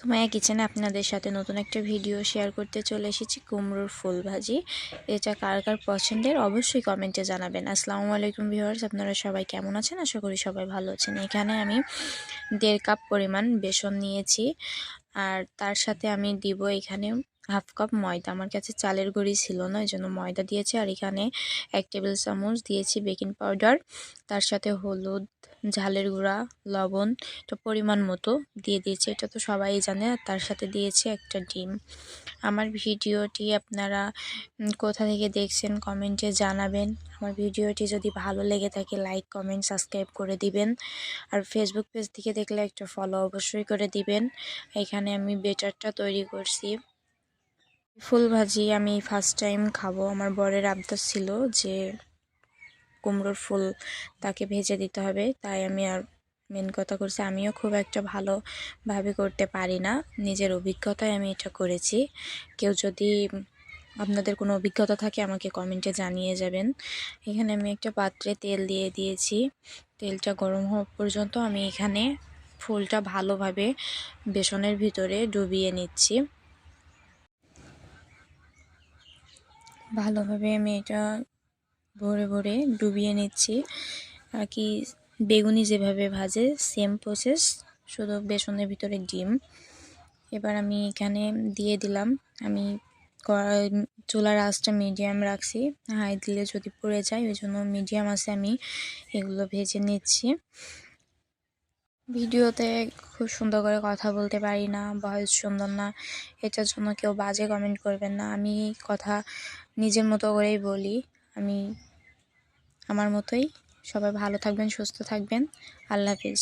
সুমাইয়া কিচেনে আপনাদের সাথে নতুন একটা ভিডিও শেয়ার করতে চলে এসেছি কুমড়োর ফুল ভাজি। এটা কার কার পছন্দের অবশ্যই কমেন্টে জানাবেন। আসসালামু আলাইকুম ভিউয়ার্স, আপনারা সবাই কেমন আছেন? আশা করি সবাই ভালো আছেন। এখানে আমি 1.5 কাপ পরিমাণ বেসন নিয়েছি, আর তার সাথে আমি দিব এখানে হাফ কাপ ময়দা। আমার কাছে চালের গুঁড়ি ছিল না, এই জন্য ময়দা দিয়েছি। আর এখানে 1 টেবিল চামচ দিয়েছি বেকিং পাউডার, তার সাথে হলুদ, ঝালের গুঁড়া, লবণ এটা পরিমাণ মতো দিয়ে দিয়েছি, এটা তো সবাই জানে। আর তার সাথে দিয়েছি একটা ডিম। আমার ভিডিওটি আপনারা কোথা থেকে দেখছেন কমেন্টে জানাবেন। আমার ভিডিওটি যদি ভালো লেগে থাকে লাইক, কমেন্ট, সাবস্ক্রাইব করে দিবেন। আর ফেসবুক পেজ থেকে দেখলে একটা ফলো অবশ্যই করে দিবেন। এখানে আমি বেটারটা তৈরি করছি। ফুল ভাজি আমি ফার্স্ট টাইম খাবো। আমার বরের আবদার ছিল যে কুমড়োর ফুল তাকে ভেজে দিতে হবে, তাই আমি আর মেন কথা করছি। আমিও খুব একটা ভালোভাবে করতে পারি না, নিজের অভিজ্ঞতায় আমি এটা করেছি। কেউ যদি আপনাদের কোনো অভিজ্ঞতা থাকে আমাকে কমেন্টে জানিয়ে যাবেন। এখানে আমি একটা পাত্রে তেল দিয়ে দিয়েছি। তেলটা গরম হওয়া পর্যন্ত আমি এখানে ফুলটা ভালোভাবে বেসনের ভিতরে ডুবিয়ে নিচ্ছি। ভালোভাবে আমি এটা ভরে ভরে ডুবিয়ে নিচ্ছি, আর কি বেগুনি যেভাবে ভাজে সেম প্রসেস, শুধু বেসনের ভিতরে ডিম। এবার আমি এখানে দিয়ে দিলাম। আমি চুলার আঁচটা মিডিয়াম রাখছি, হাই দিলে যদি পড়ে যায়, ওই জন্য মিডিয়াম আছে আমি এগুলো ভেজে নিচ্ছি। ভিডিওতে খুব সুন্দর করে কথা বলতে পারি না, ভয়েস সুন্দর না, এটার জন্য কেউ বাজে কমেন্ট করবেন না। আমি কথা নিজের মতো করেই বলি, আমি আমার মতোই। সবাই ভালো থাকবেন, সুস্থ থাকবেন। আল্লাহ হাফিজ।